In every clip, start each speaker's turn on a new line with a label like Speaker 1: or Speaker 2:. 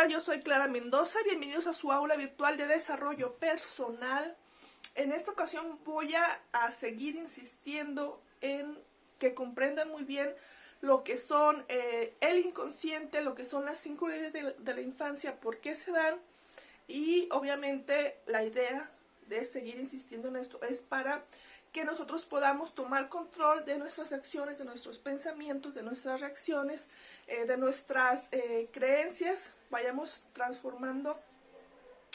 Speaker 1: tal? Yo soy Clara Mendoza, bienvenidos a su aula virtual de desarrollo personal. En esta ocasión voy a seguir insistiendo en que comprendan muy bien lo que son el inconsciente, lo que son las incongruencias de la infancia, por qué se dan, y obviamente la idea de seguir insistiendo en esto es para que nosotros podamos tomar control de nuestras acciones, de nuestros pensamientos, de nuestras reacciones, de nuestras creencias, vayamos transformando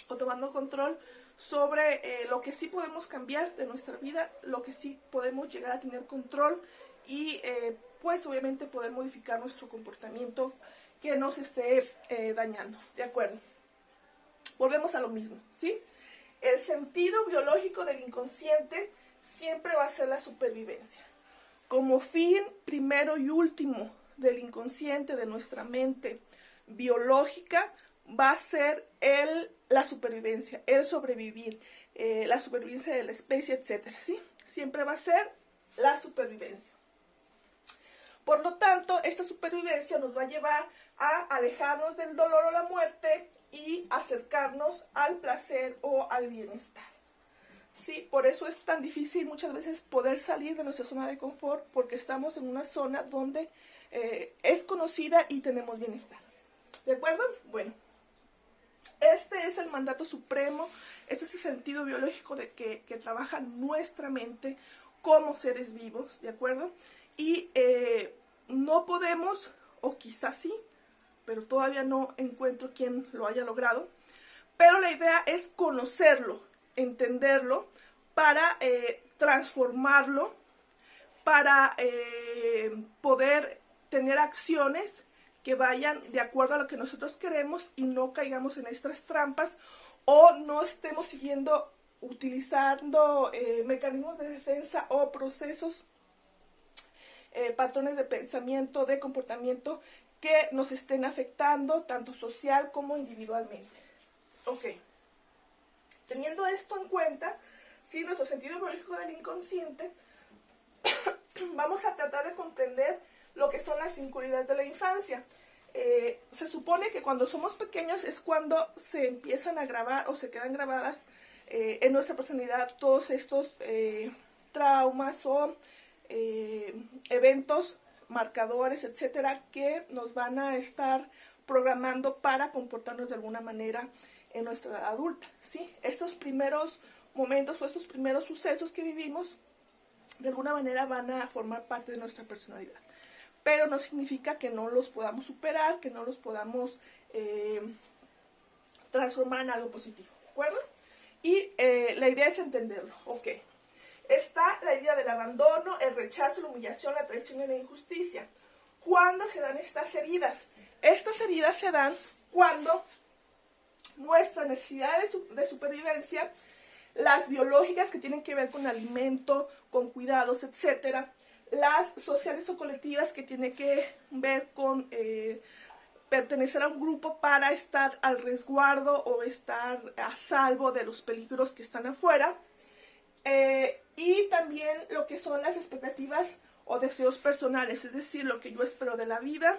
Speaker 1: o tomando control sobre lo que sí podemos cambiar de nuestra vida, lo que sí podemos llegar a tener control y pues obviamente poder modificar nuestro comportamiento que nos esté dañando, ¿de acuerdo? Volvemos a lo mismo, ¿sí? El sentido biológico del inconsciente siempre va a ser la supervivencia. Como fin primero y último del inconsciente, de nuestra mente biológica, va a ser la supervivencia, el sobrevivir, la supervivencia de la especie, etc. ¿Sí? Siempre va a ser la supervivencia. Por lo tanto, esta supervivencia nos va a llevar a alejarnos del dolor o la muerte y acercarnos al placer o al bienestar. Sí, por eso es tan difícil muchas veces poder salir de nuestra zona de confort, porque estamos en una zona donde es conocida y tenemos bienestar. ¿De acuerdo? Bueno, este es el mandato supremo, este es el sentido biológico de que trabaja nuestra mente como seres vivos, ¿de acuerdo? Y no podemos, o quizás sí, pero todavía no encuentro quien lo haya logrado, pero la idea es conocerlo, entenderlo, para transformarlo, para poder tener acciones que vayan de acuerdo a lo que nosotros queremos y no caigamos en estas trampas o no estemos utilizando mecanismos de defensa o procesos, patrones de pensamiento, de comportamiento que nos estén afectando tanto social como individualmente. Ok. Teniendo esto en cuenta, ¿sí? Nuestro sentido biológico del inconsciente, vamos a tratar de comprender lo que son las incongruencias de la infancia. Se supone que cuando somos pequeños es cuando se empiezan a grabar o se quedan grabadas en nuestra personalidad todos estos traumas o eventos, marcadores, etcétera, que nos van a estar programando para comportarnos de alguna manera en nuestra edad adulta, ¿sí? Estos primeros momentos o estos primeros sucesos que vivimos de alguna manera van a formar parte de nuestra personalidad, pero no significa que no los podamos superar, que no los podamos transformar en algo positivo, ¿de acuerdo? Y la idea es entenderlo, ok. Está la idea del abandono, el rechazo, la humillación, la traición y la injusticia. ¿Cuándo se dan estas heridas? Estas heridas se dan cuando nuestras necesidades de supervivencia, las biológicas que tienen que ver con alimento, con cuidados, etcétera, las sociales o colectivas que tienen que ver con pertenecer a un grupo para estar al resguardo o estar a salvo de los peligros que están afuera, y también lo que son las expectativas o deseos personales, es decir, lo que yo espero de la vida,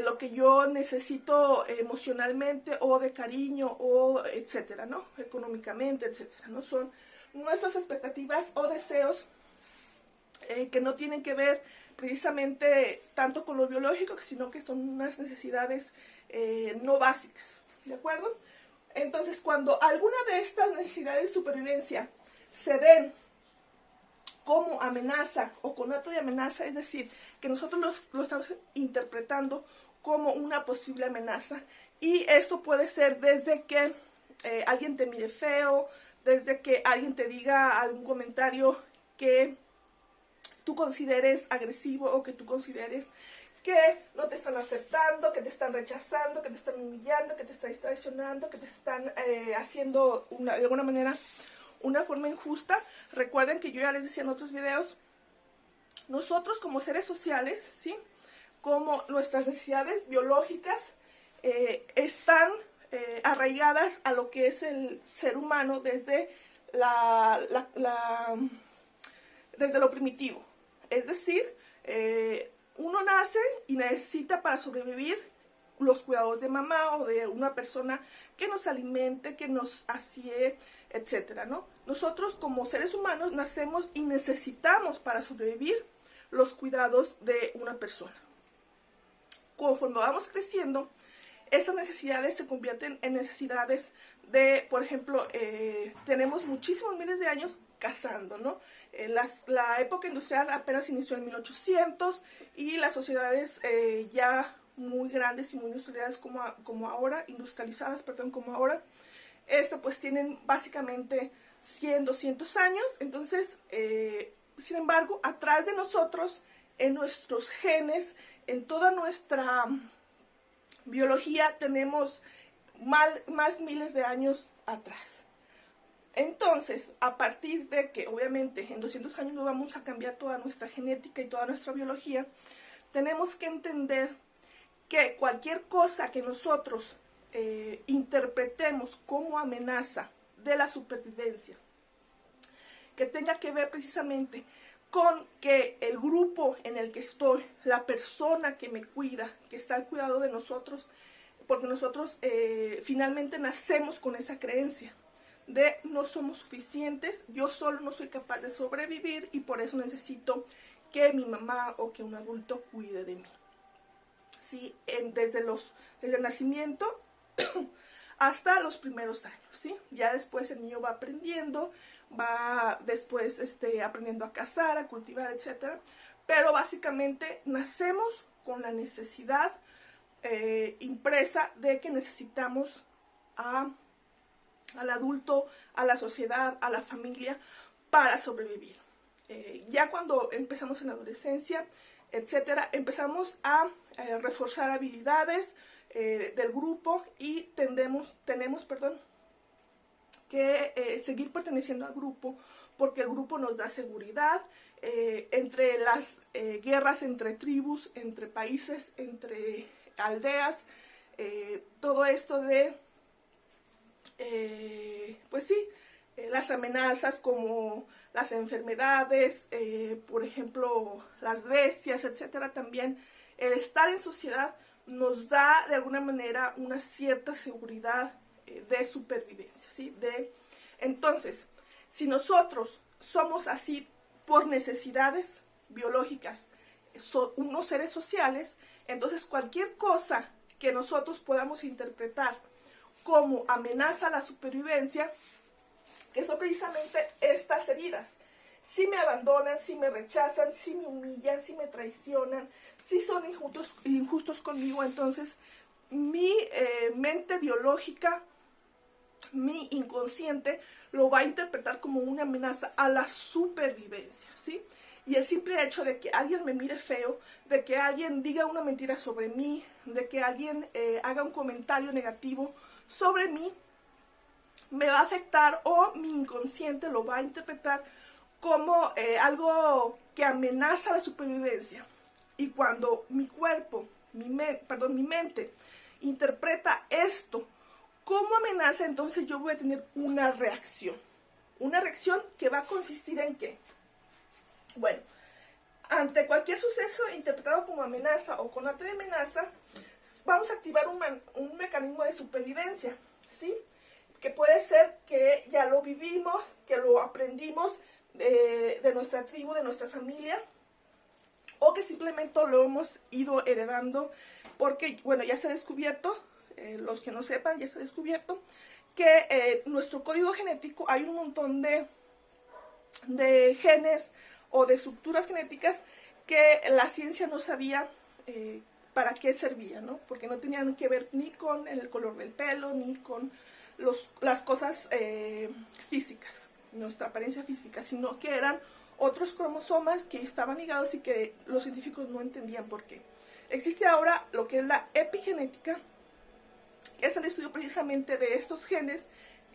Speaker 1: lo que yo necesito emocionalmente o de cariño o etcétera, ¿no? Económicamente, etcétera, ¿no? Son nuestras expectativas o deseos que no tienen que ver precisamente tanto con lo biológico, sino que son unas necesidades no básicas, ¿de acuerdo? Entonces, cuando alguna de estas necesidades de supervivencia se ven como amenaza o con acto de amenaza, es decir, que nosotros lo estamos interpretando como una posible amenaza, y esto puede ser desde que alguien te mire feo, desde que alguien te diga algún comentario que tú consideres agresivo o que tú consideres que no te están aceptando, que te están rechazando, que te están humillando, que te están traicionando, que te están haciendo de alguna manera una forma injusta. Recuerden que yo ya les decía en otros videos, nosotros como seres sociales, ¿sí? Como nuestras necesidades biológicas están arraigadas a lo que es el ser humano desde desde lo primitivo. Es decir, uno nace y necesita para sobrevivir los cuidados de mamá o de una persona que nos alimente, que nos asíe, etcétera, ¿no? Nosotros como seres humanos nacemos y necesitamos para sobrevivir los cuidados de una persona. Conforme vamos creciendo, estas necesidades se convierten en necesidades de, por ejemplo, tenemos muchísimos miles de años cazando, ¿no? La época industrial apenas inició en 1800 y las sociedades ya muy grandes y muy industrializadas como ahora, pues tienen básicamente 100, 200 años. Entonces, sin embargo, atrás de nosotros, en nuestros genes, en toda nuestra biología, tenemos más miles de años atrás. Entonces, a partir de que, obviamente, en 200 años no vamos a cambiar toda nuestra genética y toda nuestra biología, tenemos que entender que cualquier cosa que nosotros interpretemos como amenaza de la supervivencia, que tenga que ver precisamente con que el grupo en el que estoy, la persona que me cuida, que está al cuidado de nosotros, porque nosotros finalmente nacemos con esa creencia de no somos suficientes, yo solo no soy capaz de sobrevivir y por eso necesito que mi mamá o que un adulto cuide de mí. ¿Sí? Desde el nacimiento hasta los primeros años, ¿sí? Ya después el niño va aprendiendo, va después aprendiendo a cazar, a cultivar, etc. Pero básicamente nacemos con la necesidad impresa de que necesitamos al adulto, a la sociedad, a la familia para sobrevivir. Ya cuando empezamos en la adolescencia, etcétera, empezamos a reforzar habilidades del grupo y tenemos que seguir perteneciendo al grupo porque el grupo nos da seguridad entre las guerras entre tribus, entre países, entre aldeas, todo esto de pues sí, las amenazas como las enfermedades, por ejemplo, las bestias, etcétera. También el estar en sociedad nos da de alguna manera una cierta seguridad de supervivencia, ¿sí? Entonces, si nosotros somos así por necesidades biológicas, unos seres sociales, entonces cualquier cosa que nosotros podamos interpretar como amenaza a la supervivencia, que son precisamente estas heridas. Si me abandonan, si me rechazan, si me humillan, si me traicionan, si son injustos conmigo, entonces mi mente biológica, mi inconsciente, lo va a interpretar como una amenaza a la supervivencia, ¿sí? Y el simple hecho de que alguien me mire feo, de que alguien diga una mentira sobre mí, de que alguien haga un comentario negativo sobre mí, me va a afectar o mi inconsciente lo va a interpretar como algo que amenaza la supervivencia. Y cuando mi cuerpo, mi mente interpreta esto como amenaza, entonces yo voy a tener una reacción. Una reacción que va a consistir en ¿qué? Bueno, ante cualquier suceso interpretado como amenaza o con acto de amenaza, vamos a activar un mecanismo de supervivencia, ¿sí? Que puede ser que ya lo vivimos, que lo aprendimos de nuestra tribu, de nuestra familia, o que simplemente lo hemos ido heredando, porque, bueno, ya se ha descubierto, los que no sepan, ya se ha descubierto, que nuestro código genético hay un montón de genes o de estructuras genéticas que la ciencia no sabía para qué servían, ¿no? Porque no tenían que ver ni con el color del pelo, ni con las cosas físicas, nuestra apariencia física, sino que eran otros cromosomas que estaban ligados y que los científicos no entendían por qué. Existe ahora lo que es la epigenética, que es el estudio precisamente de estos genes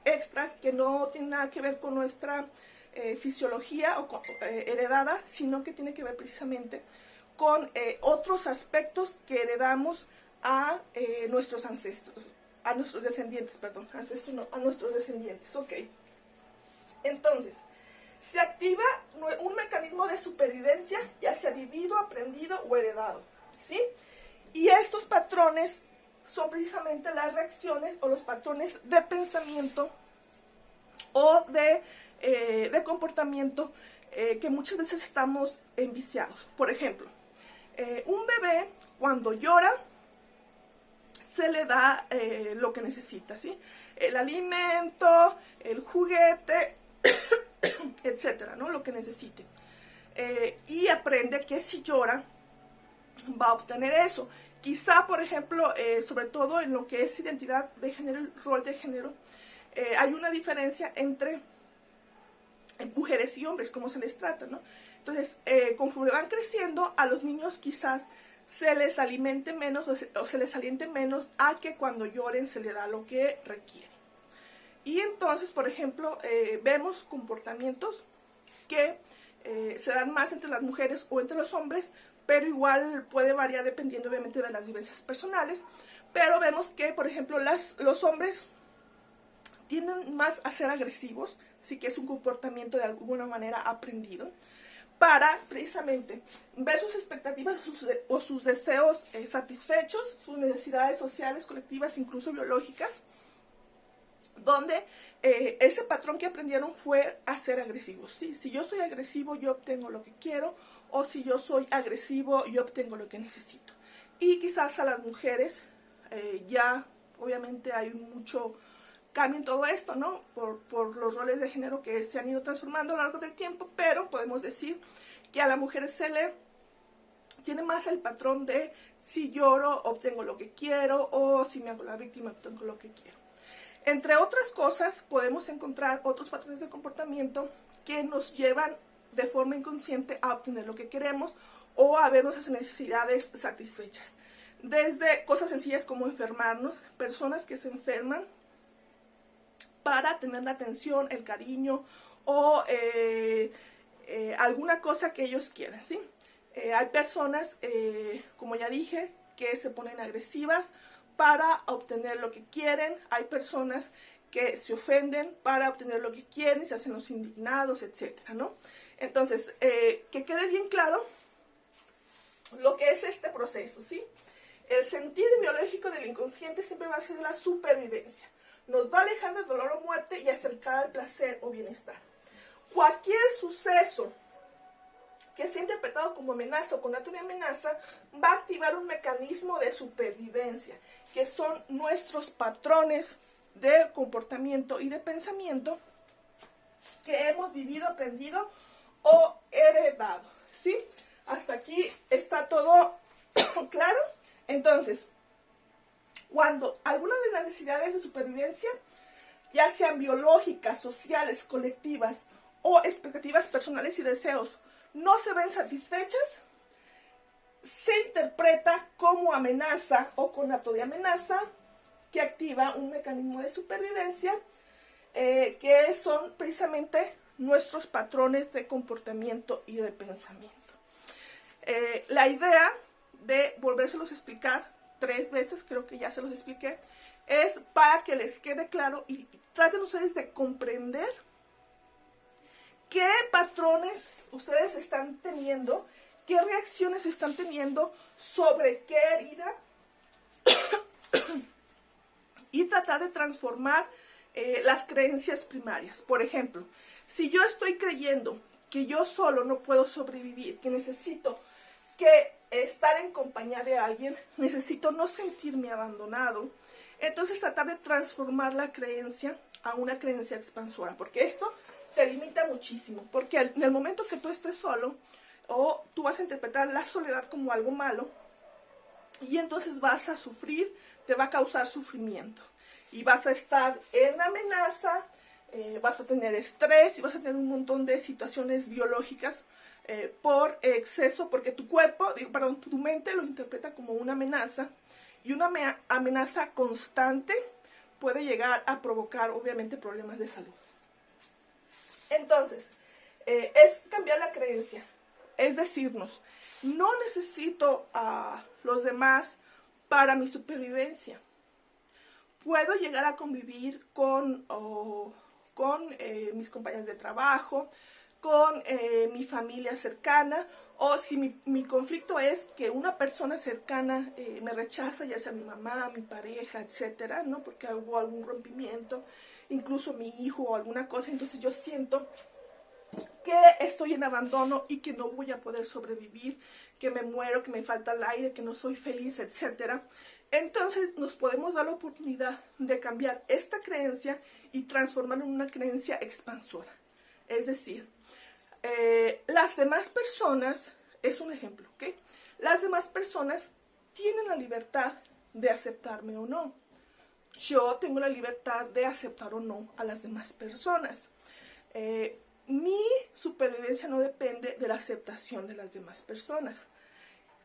Speaker 1: extras que no tienen nada que ver con nuestra fisiología o heredada, sino que tiene que ver precisamente con otros aspectos que heredamos a nuestros ancestros, a nuestros descendientes, perdón, ancestros no, a nuestros descendientes, ok. Entonces, se activa un mecanismo de supervivencia, ya sea vivido, aprendido o heredado, ¿sí? Y estos patrones son precisamente las reacciones o los patrones de pensamiento o de comportamiento que muchas veces estamos enviciados. Por ejemplo, un bebé cuando llora se le da lo que necesita, ¿sí? El alimento, el juguete, etcétera, ¿no? Lo que necesite. Y aprende que si llora va a obtener eso. Quizá, por ejemplo, sobre todo en lo que es identidad de género, el rol de género, hay una diferencia entre mujeres y hombres, cómo se les trata, ¿no? Entonces, conforme van creciendo, a los niños quizás se les alimente menos o se les aliente menos a que cuando lloren se les da lo que requieren. Y entonces, por ejemplo, vemos comportamientos que se dan más entre las mujeres o entre los hombres, pero igual puede variar dependiendo obviamente de las vivencias personales. Pero vemos que, por ejemplo, los hombres tienden más a ser agresivos, sí que es un comportamiento de alguna manera aprendido, para precisamente ver sus expectativas o sus deseos satisfechos, sus necesidades sociales, colectivas, incluso biológicas, donde ese patrón que aprendieron fue a ser agresivos. ¿Sí? Si yo soy agresivo, yo obtengo lo que quiero, o si yo soy agresivo, yo obtengo lo que necesito. Y quizás a las mujeres ya obviamente hay mucho cambio en todo esto, ¿no? Por los roles de género que se han ido transformando a lo largo del tiempo, pero podemos decir que a la mujer se le tiene más el patrón de si lloro, obtengo lo que quiero, o si me hago la víctima, obtengo lo que quiero. Entre otras cosas, podemos encontrar otros patrones de comportamiento que nos llevan de forma inconsciente a obtener lo que queremos o a ver nuestras necesidades satisfechas. Desde cosas sencillas como enfermarnos, personas que se enferman para tener la atención, el cariño o alguna cosa que ellos quieran, ¿sí? Hay personas, como ya dije, que se ponen agresivas para obtener lo que quieren. Hay personas que se ofenden para obtener lo que quieren, se hacen los indignados, etcétera, ¿no? Entonces, que quede bien claro lo que es este proceso, ¿sí? El sentido biológico del inconsciente siempre va a ser la supervivencia. Nos va a alejar del dolor o muerte y acercar al placer o bienestar. Cualquier suceso que sea interpretado como amenaza o con acto de amenaza va a activar un mecanismo de supervivencia, que son nuestros patrones de comportamiento y de pensamiento que hemos vivido, aprendido o heredado, ¿sí? Hasta aquí está todo claro. Entonces, cuando alguna de las necesidades de supervivencia, ya sean biológicas, sociales, colectivas o expectativas personales y deseos, no se ven satisfechas, se interpreta como amenaza o conato de amenaza que activa un mecanismo de supervivencia que son precisamente nuestros patrones de comportamiento y de pensamiento. La idea de volvérselos a explicar 3 veces, creo que ya se los expliqué, es para que les quede claro y traten ustedes de comprender qué patrones ustedes están teniendo, qué reacciones están teniendo, sobre qué herida y tratar de transformar las creencias primarias. Por ejemplo, si yo estoy creyendo que yo solo no puedo sobrevivir, que necesito que estar en compañía de alguien, necesito no sentirme abandonado, entonces tratar de transformar la creencia a una creencia expansora, porque esto te limita muchísimo, porque en el momento que tú estés solo, o tú vas a interpretar la soledad como algo malo, y entonces vas a sufrir, te va a causar sufrimiento, y vas a estar en amenaza, vas a tener estrés, y vas a tener un montón de situaciones biológicas por exceso, porque tu cuerpo, tu mente lo interpreta como una amenaza, y una amenaza constante puede llegar a provocar, obviamente, problemas de salud. Entonces, es cambiar la creencia, es decirnos, no necesito a los demás para mi supervivencia. Puedo llegar a convivir con mis compañeros de trabajo, con mi familia cercana, o si mi conflicto es que una persona cercana me rechaza, ya sea mi mamá, mi pareja, etcétera, ¿no? Porque hubo algún rompimiento, incluso mi hijo o alguna cosa, entonces yo siento que estoy en abandono y que no voy a poder sobrevivir, que me muero, que me falta el aire, que no soy feliz, etcétera. Entonces nos podemos dar la oportunidad de cambiar esta creencia y transformarla en una creencia expansora. Es decir, las demás personas, es un ejemplo, ¿ok? Las demás personas tienen la libertad de aceptarme o no. Yo tengo la libertad de aceptar o no a las demás personas. Mi supervivencia no depende de la aceptación de las demás personas.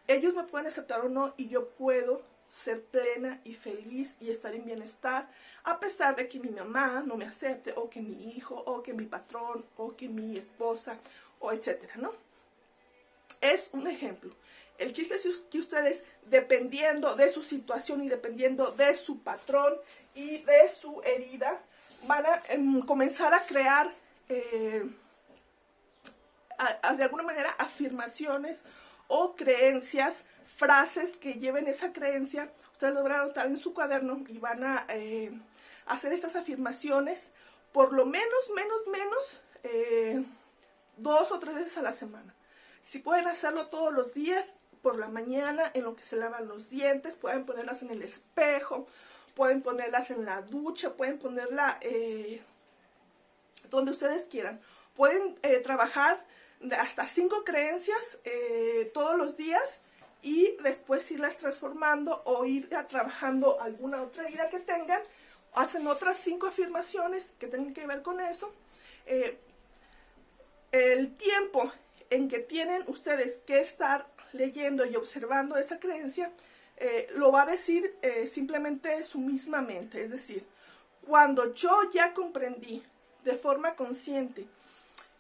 Speaker 1: Ellos me pueden aceptar o no y yo puedo ser plena y feliz y estar en bienestar, a pesar de que mi mamá no me acepte, o que mi hijo, o que mi patrón, o que mi esposa, o etcétera, ¿no? Es un ejemplo. El chiste es que ustedes, dependiendo de su situación y dependiendo de su patrón y de su herida, van a comenzar a crear de alguna manera afirmaciones o creencias, frases que lleven esa creencia. Ustedes lo van a anotar en su cuaderno y van a hacer estas afirmaciones por lo menos 2 o 3 veces a la semana. Si pueden hacerlo todos los días, por la mañana, en lo que se lavan los dientes, pueden ponerlas en el espejo, pueden ponerlas en la ducha, pueden ponerla donde ustedes quieran. Pueden trabajar hasta 5 creencias todos los días y después irlas transformando o ir trabajando alguna otra herida que tengan. Hacen otras 5 afirmaciones que tengan que ver con eso. El tiempo en que tienen ustedes que estar leyendo y observando esa creencia lo va a decir simplemente su misma mente. Es decir, cuando yo ya comprendí de forma consciente,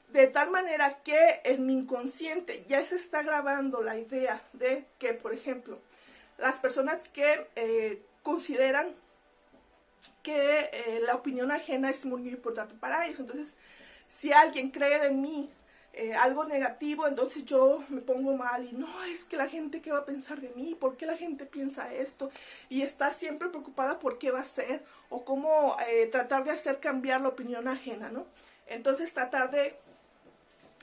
Speaker 1: de tal manera que en mi inconsciente ya se está grabando la idea de que, por ejemplo, las personas que consideran que la opinión ajena es muy importante para ellos. Entonces, si alguien cree de mí algo negativo, entonces yo me pongo mal y no, es que la gente, ¿qué va a pensar de mí? ¿Por qué la gente piensa esto? Y está siempre preocupada por qué va a ser o cómo tratar de hacer cambiar la opinión ajena, ¿no? Entonces, tratar de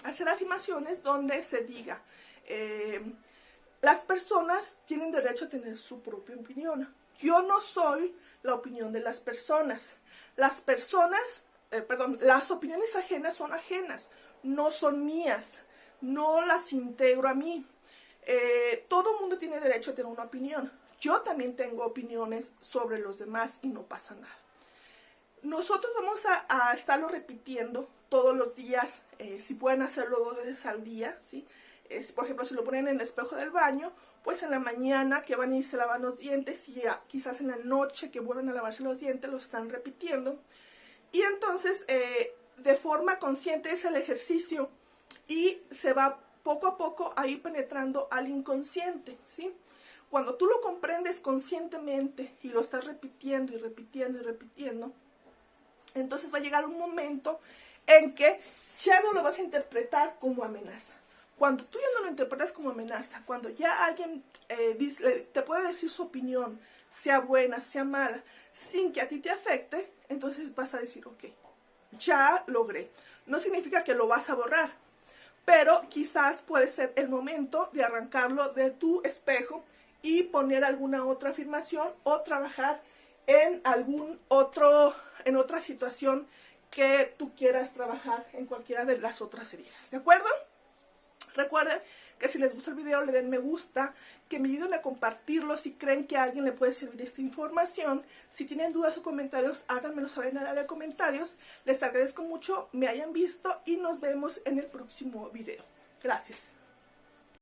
Speaker 1: hacer afirmaciones donde se diga, las personas tienen derecho a tener su propia opinión. Yo no soy la opinión de las personas. Las opiniones ajenas son ajenas, no son mías, no las integro a mí. Todo el mundo tiene derecho a tener una opinión. Yo también tengo opiniones sobre los demás y no pasa nada. Nosotros vamos a estarlo repitiendo todos los días, si pueden hacerlo 2 veces al día, ¿sí? Por ejemplo, si lo ponen en el espejo del baño, pues en la mañana que van a irse a lavar los dientes y quizás en la noche que vuelven a lavarse los dientes, lo están repitiendo. Y entonces, de forma consciente es el ejercicio y se va poco a poco a ir penetrando al inconsciente, ¿sí? Cuando tú lo comprendes conscientemente y lo estás repitiendo y repitiendo y repitiendo, entonces va a llegar un momento en que ya no lo vas a interpretar como amenaza. Cuando tú ya no lo interpretas como amenaza, cuando ya alguien te puede decir su opinión, sea buena, sea mala, sin que a ti te afecte, entonces vas a decir, ok, ya logré. No significa que lo vas a borrar, pero quizás puede ser el momento de arrancarlo de tu espejo y poner alguna otra afirmación o trabajar en en otra situación que tú quieras trabajar en cualquiera de las otras heridas. ¿De acuerdo? Recuerden que si les gusta el video le den me gusta, que me ayuden a compartirlo si creen que a alguien le puede servir esta información. Si tienen dudas o comentarios, háganmelo saber en el área de comentarios. Les agradezco mucho, me hayan visto y nos vemos en el próximo video. Gracias.